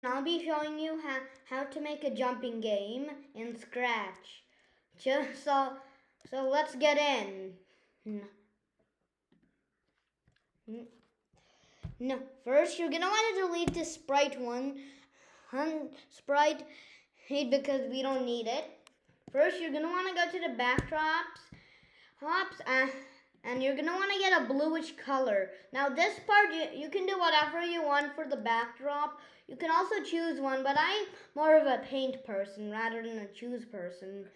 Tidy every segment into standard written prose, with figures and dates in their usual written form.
I'll be showing you how to make a jumping game in Scratch. So let's get in. No, first you're gonna want to delete this sprite sprite because we don't need it. First you're gonna want to go to the backdrops, and you're gonna want to get a bluish color. Now this part you can do whatever you want for the backdrop. You can also choose one, but I'm more of a paint person rather than a choose person.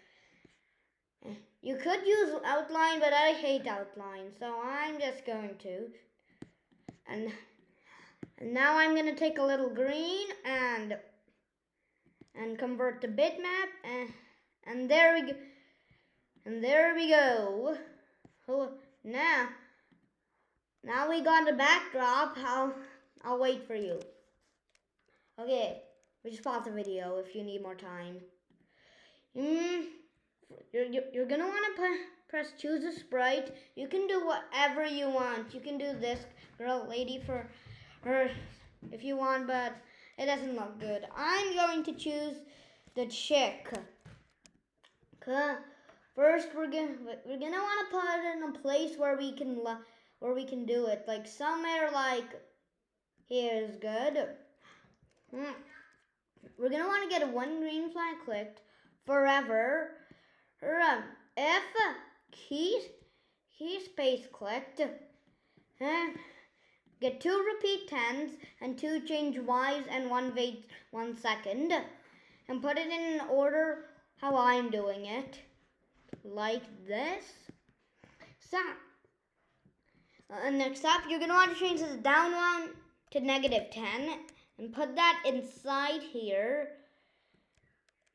You could use outline, but I hate outline, so I'm just going to. And now I'm gonna take a little green and convert to bitmap, and there we go. And there we go. Oh, now we got the backdrop. I'll wait for you. Okay, we just pause the video if you need more time. You're gonna want to press choose a sprite. You can do whatever you want. You can do this girl, lady for her if you want, but it doesn't look good. I'm going to choose the chick. First, we're gonna want to put it in a place where we can do it. Like somewhere like here is good. We're gonna want to get one green flag clicked forever. F key space clicked. Get 2 repeat 10s and 2 change Ys and 1 wait 1 second. And put it in order how I'm doing it. Like this. So, next up, you're going to want to change this down one to -10 and put that inside here.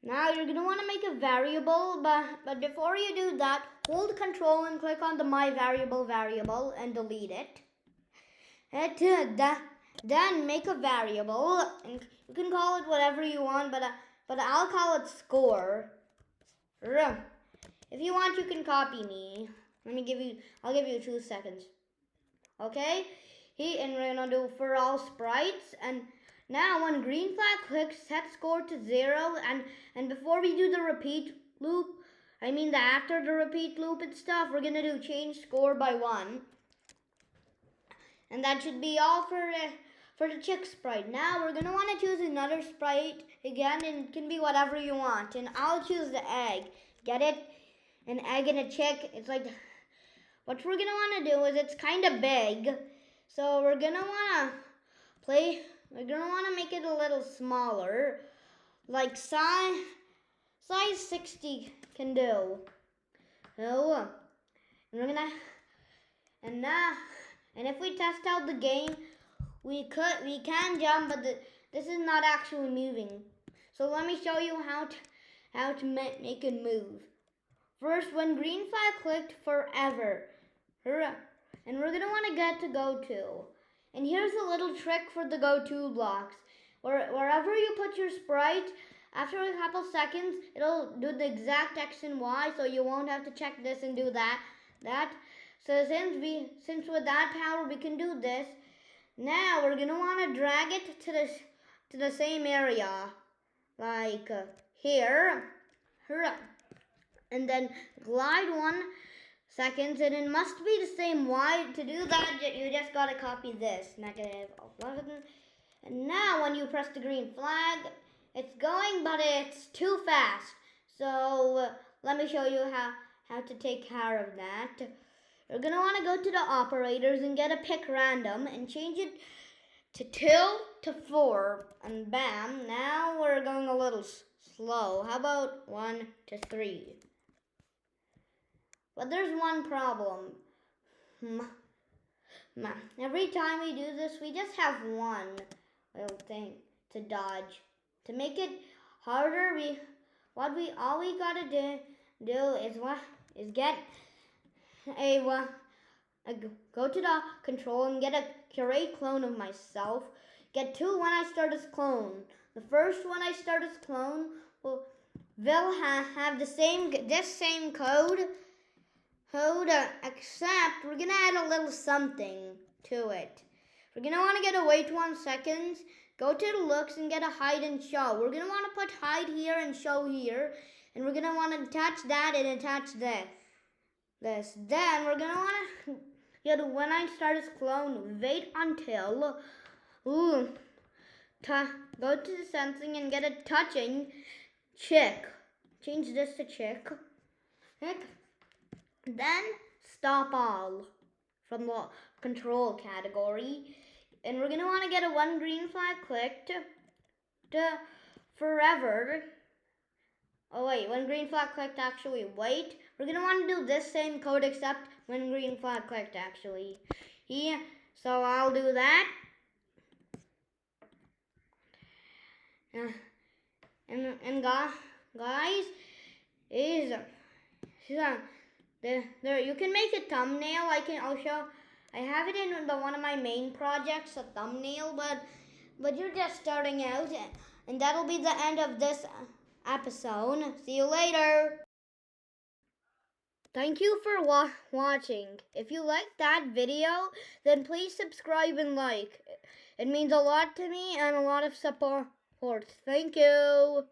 Now you're going to want to make a variable, but before you do that, hold Control and click on the My variable and delete it. Then make a variable, and you can call it whatever you want, but I'll call it score. If you want, you can copy me. I'll give you 2 seconds. Okay? And we're gonna do for all sprites, and now when green flag clicks, set score to 0, and before we do the repeat loop, after the repeat loop and stuff, we're gonna do change score by 1. And that should be all for the chick sprite. Now we're gonna want to choose another sprite again, and it can be whatever you want. And I'll choose the egg. Get it? An egg and a chick. It's like what we're gonna want to do is it's kind of big, so we're gonna want to make it a little smaller, like size 60 can do. So, and if we test out the game, we can jump, but this is not actually moving. So let me show you how to make it move. First, when green flag clicked, forever. And we're gonna want to get to go to. And here's a little trick for the go to blocks. Wherever you put your sprite, after a couple seconds, it'll do the exact X and Y, so you won't have to check this and do that. So since with that power we can do this, now we're gonna want to drag it to the same area, like here, and then glide 1 second, and it must be the same Y. To do that, you just gotta copy this -11. And now when you press the green flag, it's going, but it's too fast. So let me show you how to take care of that. You're going to want to go to the operators and get a pick random and change it to 2 to 4. And bam, now we're going a little slow. How about 1 to 3? But there's one problem. Every time we do this, we just have one little thing to dodge. To make it harder, all we gotta do is get go to the control and get a curate clone of myself. Get 2 when I start as clone. The first one I start as clone will have this same code, except we're gonna add a little something to it. We're gonna want to get a wait 1 second go to the looks and get a hide and show. We're going to want to put hide here and show here. And we're going to want to attach that and attach this. Then we're going to want to get when I start this clone, wait until go to the sensing and get a touching chick. Change this to chick. Then stop all from the control category. And we're going to want to get a one green flag clicked to forever. Oh wait, one green flag clicked actually. Wait, we're going to want to do this same code except one green flag clicked actually. Yeah, so I'll do that. And guys, there you can make a thumbnail. I'll show. I have it in one of my main projects, a thumbnail, but you're just starting out, and that'll be the end of this episode. See you later. Thank you for watching. If you liked that video, then please subscribe and like. It means a lot to me and a lot of support. Thank you.